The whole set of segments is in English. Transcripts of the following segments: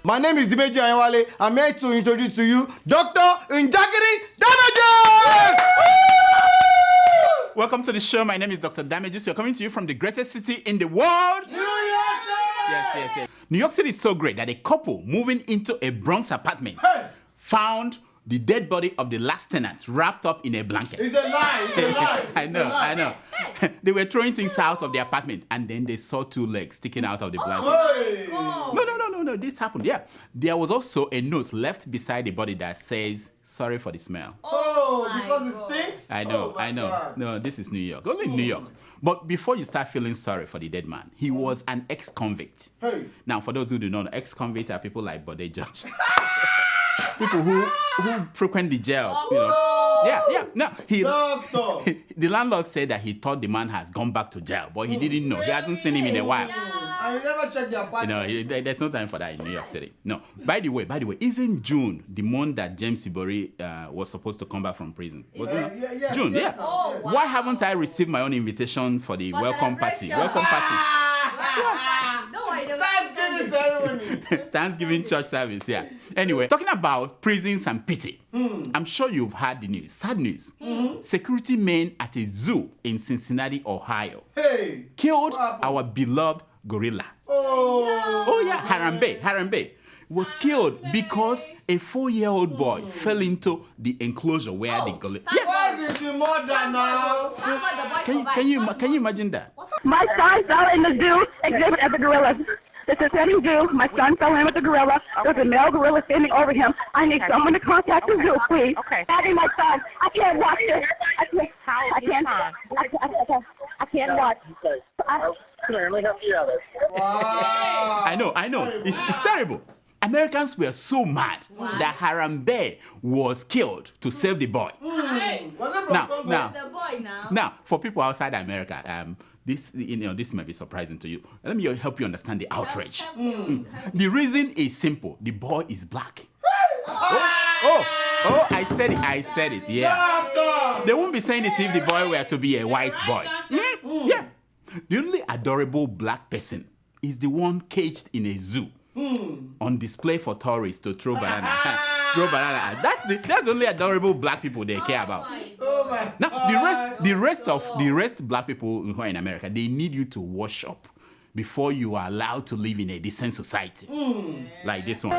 My name is Dimeji Ayewale. I'm here to introduce to you Dr. Niger Delta Avengers! Welcome to the show. My name is Dr. Damages. We're coming to you from the greatest city in the world. New York City! Yes. New York City is so great that a couple moving into a Bronx apartment found the dead body of the last tenant wrapped up in a blanket. It's a lie. I know. They were throwing things out of the apartment and then they saw two legs sticking out of the blanket. Hey. No, this happened. Yeah. There was also a note left beside the body that says, "Sorry for the smell." Because it stinks? I know. God. No, this is New York. Only New York. But before you start feeling sorry for the dead man, he was an ex-convict. Hey. Now, for those who do not know, ex-convict are people like Bode Judge. People who frequent the jail. You know. Yeah. No, Doctor. the landlord said that he thought the man has gone back to jail, but he didn't know. He hasn't seen him in a while. And you never check the apartment. There's no time for that in New York City. No. By the way, isn't June the month that James Buhari was supposed to come back from prison? Wasn't it? Yes, June, yes, yeah. now, yes. Why haven't I received my own invitation for the welcome party? Welcome party. Don't worry, Thanksgiving ceremony. Thanksgiving church service, yeah. Anyway, talking about prisons and pity, I'm sure you've heard the news. Sad news. Security men at a zoo in Cincinnati, Ohio, killed our beloved gorilla. Oh yeah, Harambe was killed because a 4-year-old boy fell into the enclosure where the gorilla. Yeah. Why is it the mother now? Can you imagine that? My son fell in the zoo exhibit at the gorillas. The Cincinnati Zoo. My son fell in with the gorilla. There's a male gorilla standing over him. I need someone to contact the zoo, please. Okay. Daddy, my son. I can't watch this. I can't watch. Wow. I know. It's terrible. Americans were so mad that Harambe was killed to save the boy. Was it from The boy now. Now, for people outside America, this might be surprising to you. Let me help you understand the outrage. The reason is simple. The boy is black. I said it. Yeah. Doctor. They won't be saying this if the boy were to be a white boy. Yeah. The only adorable black person is the one caged in a zoo on display for tourists to throw banana. That's the only adorable black people they care about. Oh my Now God. the rest black people who are in America, they need you to wash up before you are allowed to live in a decent society like this one.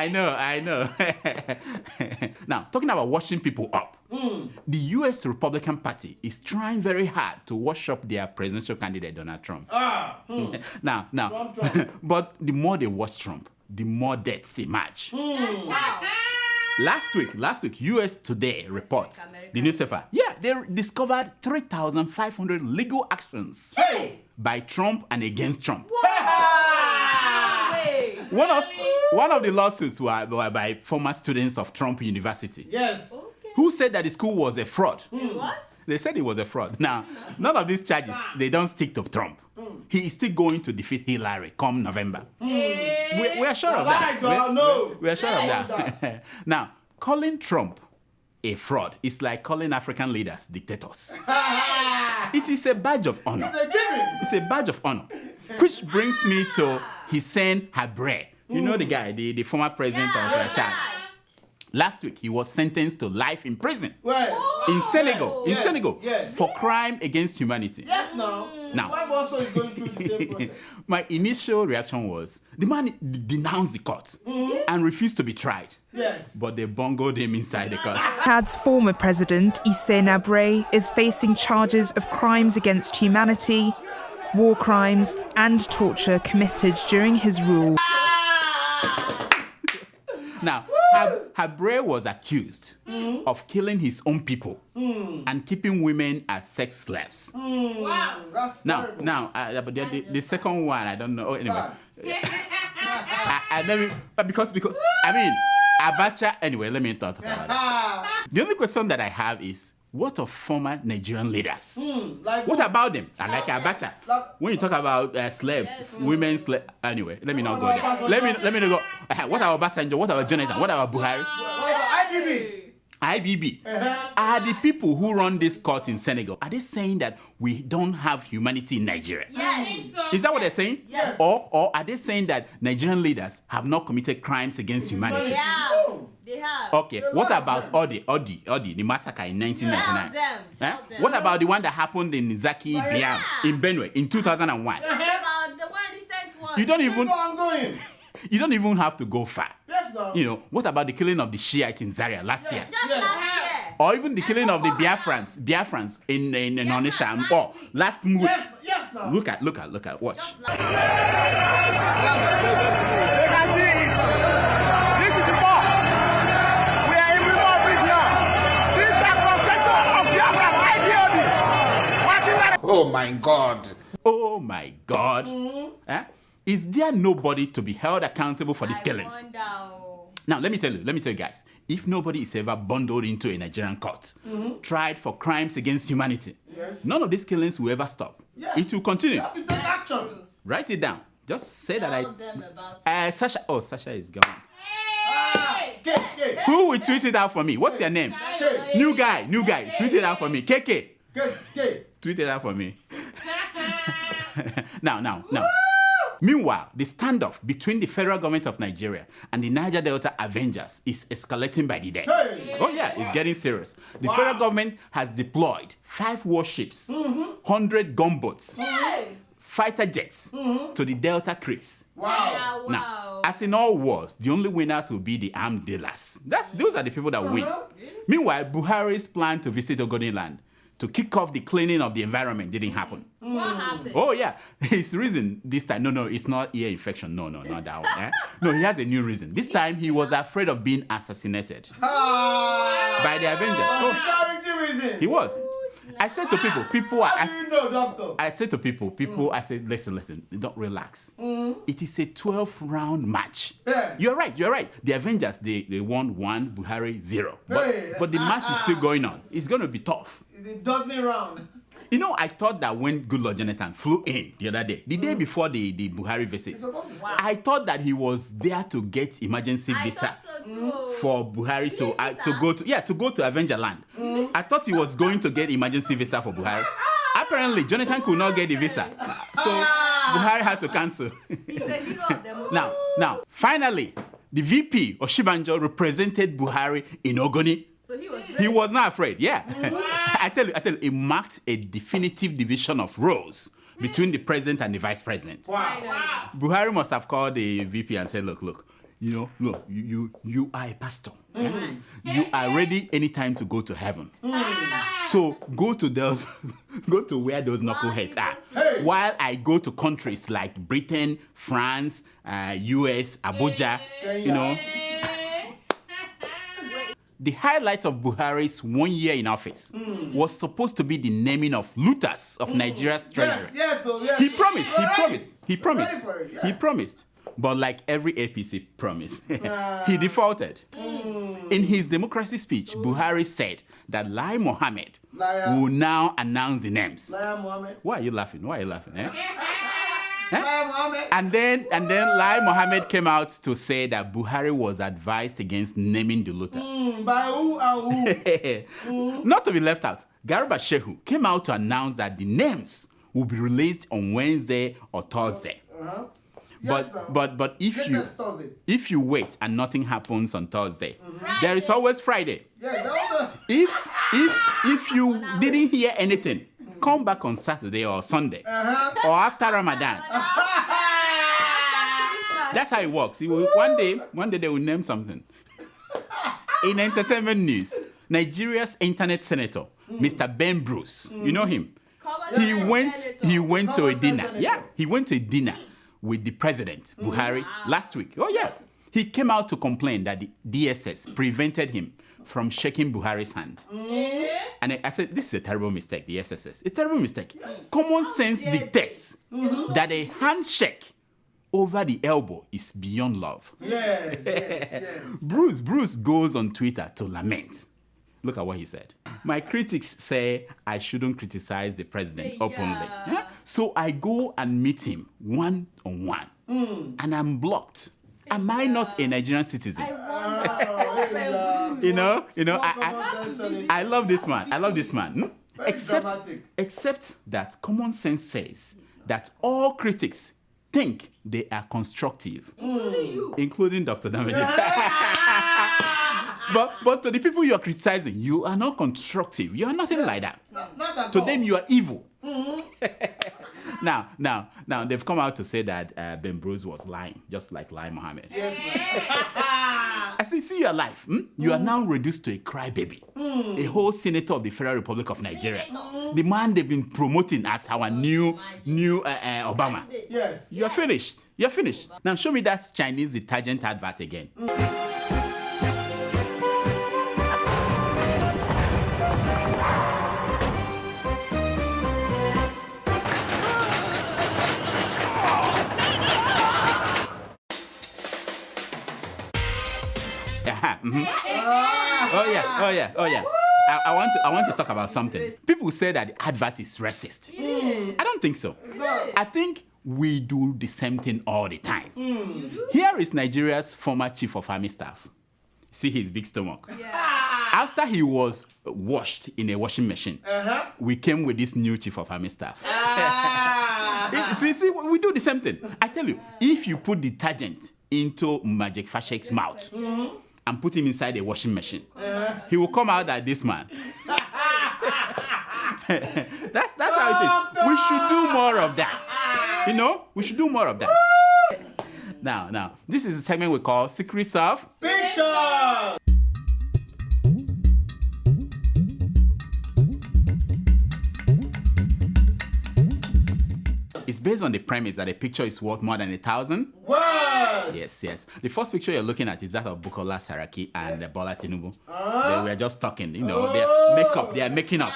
I know. Now, talking about washing people up, the U.S. Republican Party is trying very hard to wash up their presidential candidate, Donald Trump. Now, Trump. But the more they wash Trump, the more deaths emerge. Last week, U.S. Today reports, the newspaper, they discovered 3,500 legal actions by Trump and against Trump. One of the lawsuits were by former students of Trump University. Yes. Who said that the school was a fraud. What? They said it was a fraud. Now, none of these charges, they don't stick to Trump. He is still going to defeat Hillary come November. We are sure of that. We are sure of that. Now, calling Trump a fraud is like calling African leaders dictators. It is a badge of honor. It's a badge of honor. Which brings me to Hissène Habré. You know the guy, the former president of Chad. Last week, he was sentenced to life in prison. In Senegal. Yes. For crime against humanity. Yes, now. Why also is going through the same process? My initial reaction was, the man denounced the court and refused to be tried. Yes. But they bungled him inside the court. Chad's former president, Hissène Habré, is facing charges of crimes against humanity, war crimes, and torture committed during his rule. Now, Habré was accused of killing his own people and keeping women as sex slaves. Wow. That's terrible. But the second one, I don't know. Oh, anyway. Because I mean, Abacha. Anyway, let me talk about it. The only question that I have is, what of former Nigerian leaders? Like What who? about them? I like Abacha. When you talk about slaves, women slaves. Anyway, let me not go there. Let me not go. What about Obasanjo? What about Jonathan? What about Buhari? What about IBB? IBB. Are the people who run this court in Senegal, are they saying that we don't have humanity in Nigeria? Yes. Is that what they're saying? Yes. Or are they saying that Nigerian leaders have not committed crimes against humanity? They have. They have. Okay, what about Odi, the massacre in 1999? Tell them. What about the one that happened in Zaki Biam in Benue in 2001? What about the one recent one? You don't even People ongoing. you don't even have to go far. Yes, now. You know, what about the killing of the Shiite in Zaria last year? Just last year. Or even the killing of the Biafrans in Onisha or last month. Yes, now. Look at, watch. They can see it. This is the ball. We are in River Bridge now. This is the concession of Biafra IPOB. Watching that. Oh my God. Oh my God. Is there nobody to be held accountable for these killings? Now, let me tell you guys, if nobody is ever bundled into a Nigerian court, tried for crimes against humanity, none of these killings will ever stop. Yes. It will continue. You have to take action. Write it down. Just say Tell that them about Sasha. Oh, Sasha is gone. KK. Who will tweet it out for me? What's your name? K. New guy. Tweet it out for me. KK. K. Tweet it out for me. Now. Meanwhile, the standoff between the federal government of Nigeria and the Niger Delta Avengers is escalating by the day. Hey. Oh yeah, it's getting serious. The federal government has deployed 5 warships, 100 gunboats, fighter jets to the Delta creeks. Wow. Now, as in all wars, the only winners will be the armed dealers. Those are the people that win. Meanwhile, Buhari's plan to visit Ogoniland to kick off the cleaning of the environment didn't happen. What happened? Oh yeah, his reason this time, no, it's not ear infection. No, not that one. No, he has a new reason. This time he was afraid of being assassinated by the Avengers. Security reasons. He was. I said to people How do you know, doctor? I said to people, I said, listen, don't relax. It is a 12-round match. Yes. You're right. The Avengers, they won 1, Buhari 0. But the match is still going on. It's going to be tough. It doesn't round. You know, I thought that when Goodluck Jonathan flew in the other day, the day before the Buhari visit, I thought that he was there to get emergency visa for Buhari to go to Avenger land. I thought he was going to get emergency visa for Buhari. Apparently, Jonathan could not get the visa, so Buhari had to cancel. He's a hero of the movie. Now, finally, the VP Oshibanjo represented Buhari in Ogoni. So He was not afraid. Yeah. I tell you, it marked a definitive division of roles between the president and the vice president. Wow. Buhari must have called the VP and said, look, you are a pastor. You are ready anytime to go to heaven. So go to where those knuckleheads are. Hey. While I go to countries like Britain, France, US, Abuja, The highlight of Buhari's 1 year in office was supposed to be the naming of looters of Nigeria's treasury. Yes. He promised. Ready. He promised. But like every APC promise, he defaulted. In his democracy speech, Buhari said that Lai Mohammed will now announce the names. Why are you laughing? And then Lai Mohammed came out to say that Buhari was advised against naming the looters. By who and who? Not to be left out, Garba Shehu came out to announce that the names will be released on Wednesday or Thursday. But if you wait and nothing happens on Thursday, there is always Friday. If you didn't hear anything, come back on Saturday or Sunday or after Ramadan. That's how it works. One day they will name something. In entertainment news, Nigeria's internet senator, Mr. Ben Bruce, you know him. He went to a dinner. Yeah, he went to a dinner with the president, Buhari, last week. Oh yes. He came out to complain that the DSS prevented him from shaking Buhari's hand. And I said, this is a terrible mistake, the SSS. It's a terrible mistake. Common sense dictates that a handshake over the elbow is beyond love. Yes. Bruce goes on Twitter to lament. Look at what he said. My critics say I shouldn't criticize the president openly. Yeah? So I go and meet him one-on-one. And I'm blocked. Am I not a Nigerian citizen? I love this man. I love this man. Except that common sense says that all critics think they are constructive, including Dr. Damages. But to the people you are criticizing, you are not constructive. You are nothing like that. Not at To all. them, you are evil. Now, they've come out to say that Ben Bruce was lying, just like Lai Mohammed. Yes, man. I see you are alive. You are now reduced to a crybaby, a whole senator of the Federal Republic of Nigeria, the man they've been promoting as our new Obama. Yes. You're finished. You're finished. Now show me that Chinese detergent advert again. Oh yeah. I want to talk about something. People say that the advert is racist. I don't think so. I think we do the same thing all the time. Here is Nigeria's former chief of army staff. See his big stomach. After he was washed in a washing machine, we came with this new chief of army staff. See, we do the same thing. I tell you, if you put detergent into Magic Fashek's mouth and put him inside a washing machine, he will come out like this man. That's how it is. We should do more of that. We should do more of that. Now, this is a segment we call Secrets of Picture. It's based on the premise that a picture is worth more than 1,000 words. Yes. The first picture you're looking at is that of Bukola Saraki and Bola Tinubu. They were just talking, they are making up,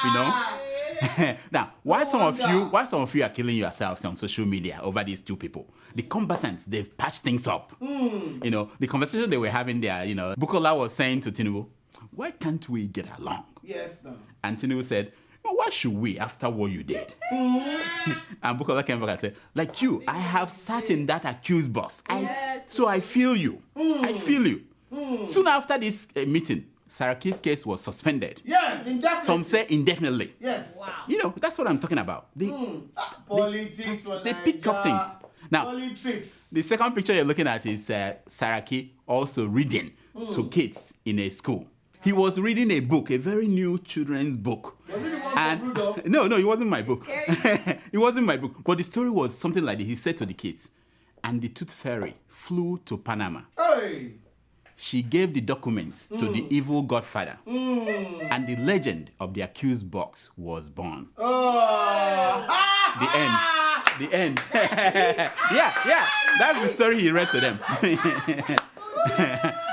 Now, why some of you are killing yourselves on social media over these two people? The combatants, they've patched things up. The conversation they were having there, Bukola was saying to Tinubu, why can't we get along? Yes, no. And Tinubu said, well, why should we after what you did? And Bukola came back and said, like you, I have sat in that accused box. So I feel you. I feel you. Soon after this meeting, Saraki's case was suspended. Yes, indefinitely. Some say indefinitely. Yes. Wow. That's what I'm talking about. Politics. They pick up things. Now, politics. The second picture you're looking at is Saraki also reading to kids in a school. He was reading a book, a very new children's book. Was it the one from Rudolph? No, it wasn't my book. It wasn't my book. But the story was something like this. He said to the kids, and the Tooth Fairy flew to Panama. Hey. She gave the documents to the evil godfather. And the legend of the accused box was born. The end. Yeah. That's the story he read to them.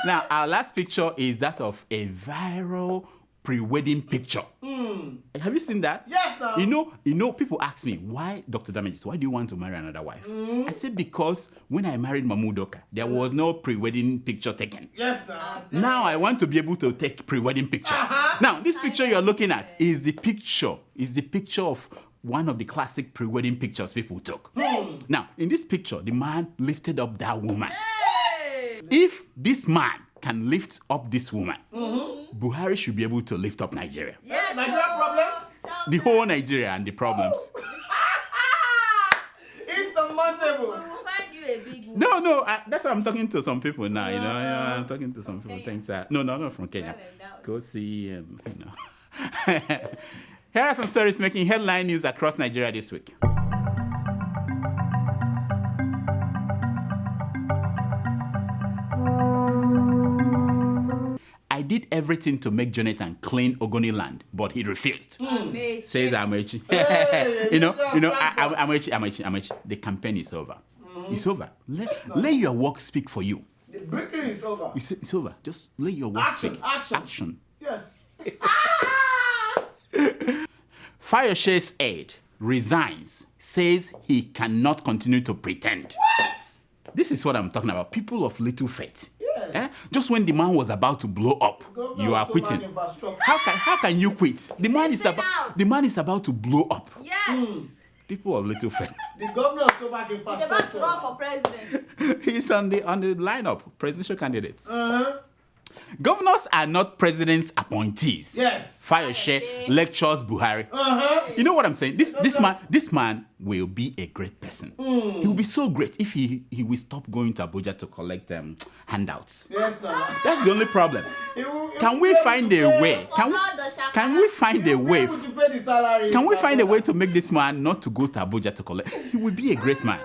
Now, our last picture is that of a viral pre-wedding picture. Have you seen that? Yes, now. People ask me, why, Dr. Damages, why do you want to marry another wife? I said, because when I married Mamudoka, there was no pre-wedding picture taken. Yes, now. Now I want to be able to take pre-wedding picture. Now, this picture you're looking at is the picture of one of the classic pre-wedding pictures people took. Now, in this picture, the man lifted up that woman. If this man can lift up this woman, Buhari should be able to lift up Nigeria. Yes, Nigeria problems? The whole Nigeria and the problems. It's unmountable. We will find you a big one. No, that's why I'm talking to some people now, I'm talking to some people. Thanks. No, not from Kenya. Go see, Here are some stories making headline news across Nigeria this week. I did everything to make Jonathan clean Ogoniland, but he refused. Says Amechi. Amechi. The campaign is over. It's over. Let your work speak for you. The breaking is over. It's over. Just let your work speak. Action. Yes. Fayoshe's aide resigns, says he cannot continue to pretend. What? This is what I'm talking about. People of little faith. Yes. Just when the man was about to blow up, you are quitting. How can you quit? The man is about to blow up. Yes. People of Little Fen. The governor of Tobac He's about to run for president. He's on the lineup, presidential candidates. Governors are not president's appointees. Yes. Fayose lectures Buhari. You know what I'm saying? This man will be a great person. He will be so great if he will stop going to Abuja to collect handouts. Yes, no. That's the only problem. Can we find a way? Can we find a way? Can we find a way to make this man not to go to Abuja to collect? He will be a great man.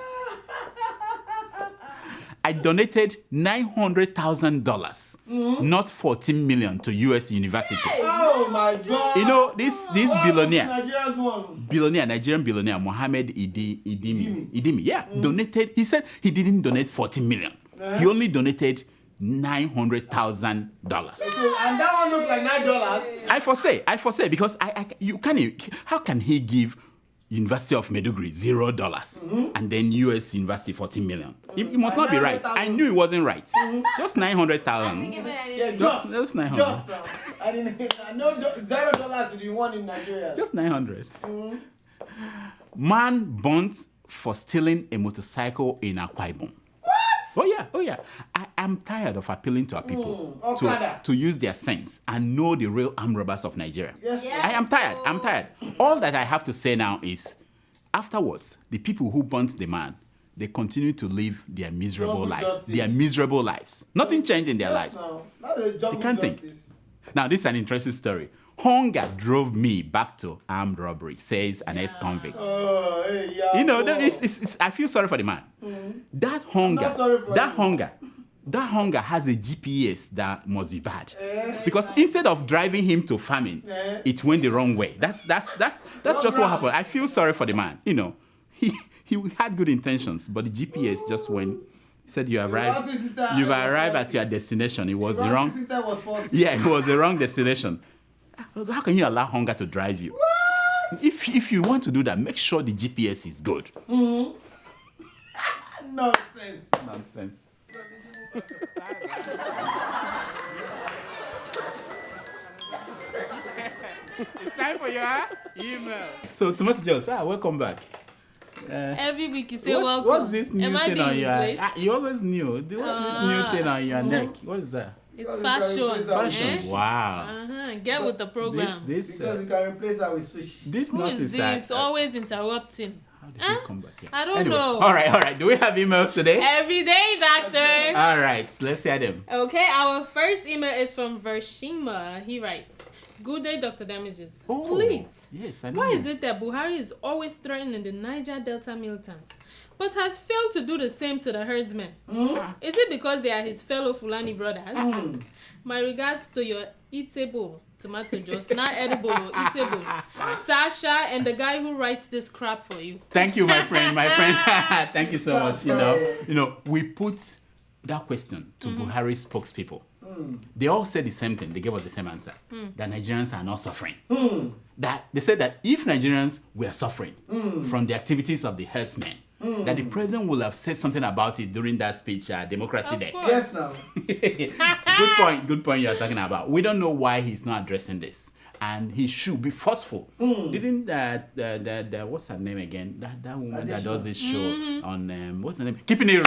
I donated $900,000, not $14 million, to U.S. university. Oh my God! You know this Nigerian billionaire, Mohammed Idimi, donated. He said he didn't donate $14 million. He only donated $900,000. And that one looked like $9. I foresee because how can he give University of Maiduguri $0 and then US University $14 million? It must not be right. I knew it wasn't right. Just $900,000. Yeah, just $900. Just I know $0 to the one in Nigeria. Just $900. Man burnt for stealing a motorcycle in Akwa Ibom. Oh yeah. I am tired of appealing to our people to use their sense and know the real armed robbers of Nigeria. Yes. I am tired. I'm tired. All that I have to say now is, afterwards, the people who burnt the man, they continue to live their miserable lives. Nothing changed in their lives. They can't think. Now, this is an interesting story. Hunger drove me back to armed robbery, says an ex-convict. You know, I feel sorry for the man. That hunger has a GPS that must be bad. Because instead of driving him to famine, it went the wrong way. That's just what happened. I feel sorry for the man. You know, he had good intentions, but the GPS just went. He said you've arrived at your destination. It was the wrong. It was the wrong destination. How can you allow hunger to drive you? What? If you want to do that, make sure the GPS is good. Nonsense. It's time for your email. So, Tomato Jones, welcome back. Every week you say welcome. What's this new thing on your? You always knew. What's this new thing on your neck? What is that? It's fashion. Wow. Get with the program. Because you can replace her with sushi. This Who is this? Always interrupting. How did you come back here? I don't know. All right. Do we have emails today? Every day, doctor. All right. Let's hear them. Okay, our first email is from Vershima. He writes, "Good day, Dr. Damages. Please. Yes, I know. Why is it that Buhari is always threatening the Niger Delta militants, but has failed to do the same to the herdsmen? Is it because they are his fellow Fulani brothers? My regards to your eatable tomato juice, not edible or eatable, Sasha, and the guy who writes this crap for you." Thank you, my friend. Thank you so much. You know, we put that question to Buhari's spokespeople. They all said the same thing. They gave us the same answer. That Nigerians are not suffering. That they said that if Nigerians were suffering from the activities of the herdsmen, that the president will have said something about it during that speech, Democracy Day. Yes, now. Good point you are talking about. We don't know why he's not addressing this. And he should be forceful. Didn't what's her name again? That woman that does this show on what's her name? Keeping It Real.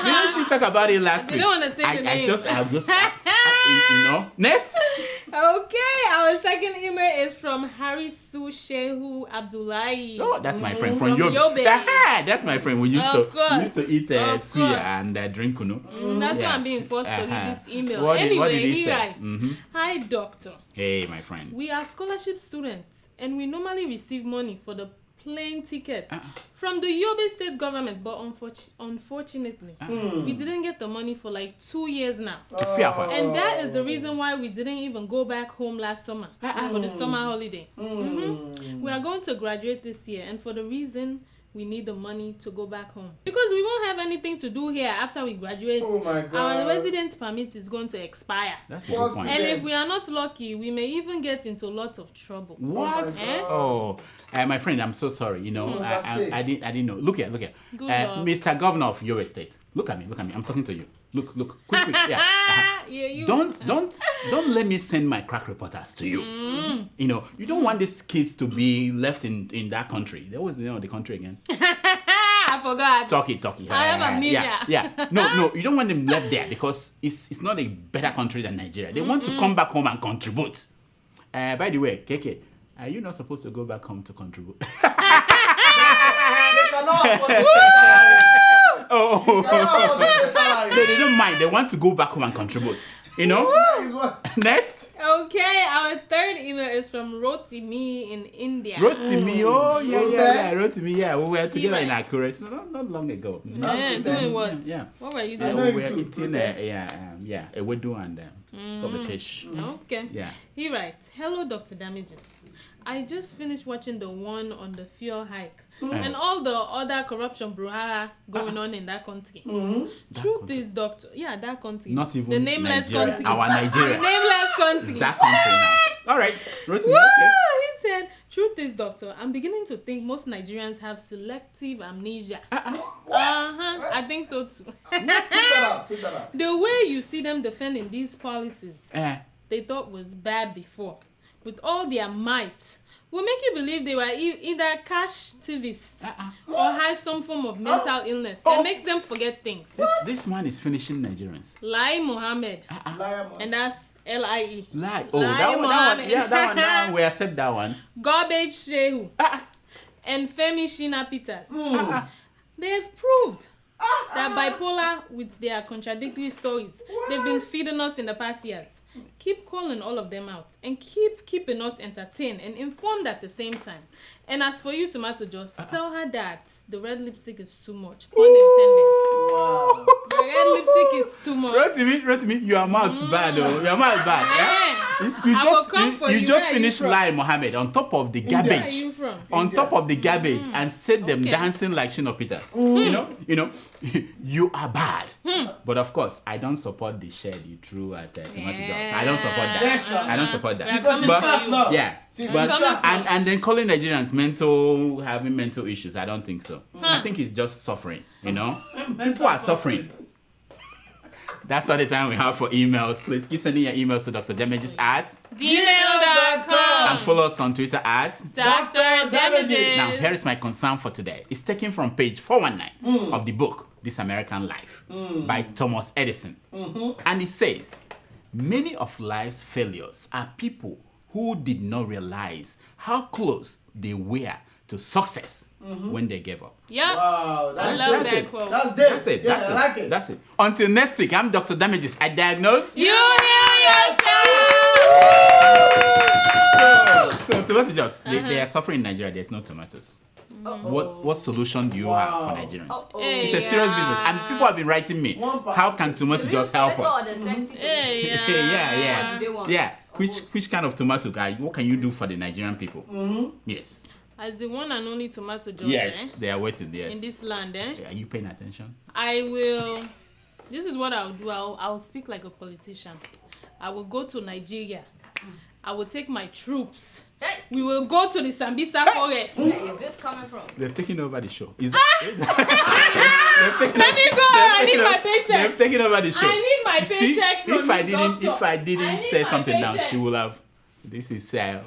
Didn't she talk about it last week? You don't want to say the name. I just you know. Next. Okay, our second email is from Harisu Shehu Abdullahi. Oh, that's my friend from Yobe. That's my friend. We used to eat suya and drink kunu. That's why I'm being forced to read this email. What Anyway, did he he say? writes, "Hi, doctor. Hey, my friend. We are scholarship students, and we normally receive money for the plane ticket from the Yobe state government, but unfortunately, we didn't get the money for like 2 years now. And that is the reason why we didn't even go back home last summer for the summer holiday. We are going to graduate this year, and for the reason we need the money to go back home. Because we won't have anything to do here after we graduate. Oh my God. Our residence permit is going to expire. That's a good point. And if we are not lucky, we may even get into lots of trouble. What? My friend, I'm so sorry. You know, I didn't know. Look here. Good luck. Mr. Governor of Yobe State. Look at me. I'm talking to you. Look, quick, yeah. Yeah, you. Don't let me send my crack reporters to you. You know, you don't want these kids to be left in that country. What was the name of the country again? I forgot. Turkey. I have amnesia. Yeah. No, you don't want them left there because it's not a better country than Nigeria. They want to come back home and contribute. By the way, KK, are you not supposed to go back home to contribute? They cannot afford the salary. Oh. They cannot afford the salary. No, they don't mind. They want to go back home and contribute. You know? That is what- Next. Okay, our third email is from Rotimi in India. Rotimi. Oh, yeah. Okay. Rotimi, yeah. We were together in Right. Accurate not long ago. Yeah, doing what? Yeah. What were you We doing? were eating a wedu and fish. Okay. Yeah. He writes, "Hello, Dr. Damages. I just finished watching the one on the fuel hike and all the other corruption brouhaha going on in that country. Truth is, Doctor, that country. Not even the nameless Nigeria. country. Our Nigeria. The nameless country. That country now. All right, Rotimi. Woo! Okay. He said, truth is, Doctor, I'm beginning to think most Nigerians have selective amnesia. I think so too. Take that out. The way you see them defending these policies Eh. they thought was bad before, with all their might, will make you believe they were either cash thieves or had some form of mental illness that makes them forget things. This man is finishing Nigerians. Lai Mohammed, Liar, man. and that's L-I-E. Lie. Oh, Lai that one. Mohammed. Yeah, that one. We accept that one. Garbage Shehu, and Femi Shina Peters. They have proved that bipolar with their contradictory stories they've been feeding us in the past years. Keep calling all of them out and keep keeping us entertained and informed at the same time. And as for you, Tomato Juice, tell her that the red lipstick is too much. Pun intended. The red lipstick is too much. Rotimi, your mouth's bad, though. Your mouth's bad. Yeah? I will come for You you. just Where are you finished from? Lai Mohammed on top of the Where are garbage. you from? On top of the garbage and set them Okay. dancing like Shino Peters. You know, you are bad. But of course, I don't support the shade you threw at Tomato Juice. I don't support that. Yes, sir. I don't support that. Because She's But- fast now. Yeah. She's But, fast now. and then calling Nigerians having mental issues, I don't think so. I think it's just suffering, you know? People are suffering. That's all the time we have for emails. Please keep sending your emails to Dr. Damages at Gmail.com. and follow us on Twitter at. Dr. Damages. Now, here is my concern for today. It's taken from page 419 of the book, This American Life, by Thomas Edison. And it says, many of life's failures are people who did not realize how close they were to success when they gave up. Yep. Wow, I that's love that's that it. quote. That's deep. That's it. Yeah, That's I it. like it. That's it. Until next week, I'm Dr. Damages. I diagnose. You hear yourself. So tomato juice, they are suffering in Nigeria. There's no tomatoes. What solution do you have for Nigerians? It's a serious business, and people have been writing me. How can tomato juice help us? Yeah. Which kind of tomato guy? What can you do for the Nigerian people? Yes. As the one and only Tomato Juice, Yes, they are waiting. Yes. in this land, Are you paying attention? I will. This is what I'll do. I'll speak like a politician. I will go to Nigeria. I will take my troops. We will go to the Sambisa forest. Where is this coming from? They've taken over the show. Let Let me go. I need my They've paycheck. taken over the show. I need my You see, paycheck from if I the didn't, doctor. if I didn't I need say my something now, paycheck. she will have. This is young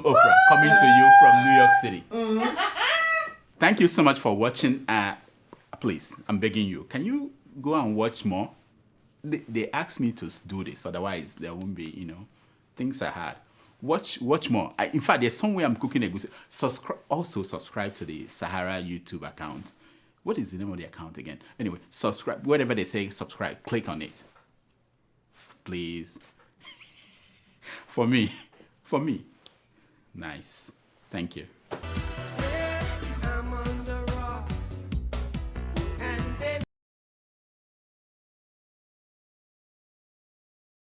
Oprah coming to you from New York City. Thank you so much for watching. Please, I'm begging you. Can you go and watch more? They asked me to do this, otherwise there won't be. Things are hard. Watch more. In fact, there's somewhere I'm cooking a goose. Subscribe to the Sahara YouTube account. What is the name of the account again? Anyway, subscribe. Whatever they say, subscribe. Click on it. Please. For me. Nice. Thank you.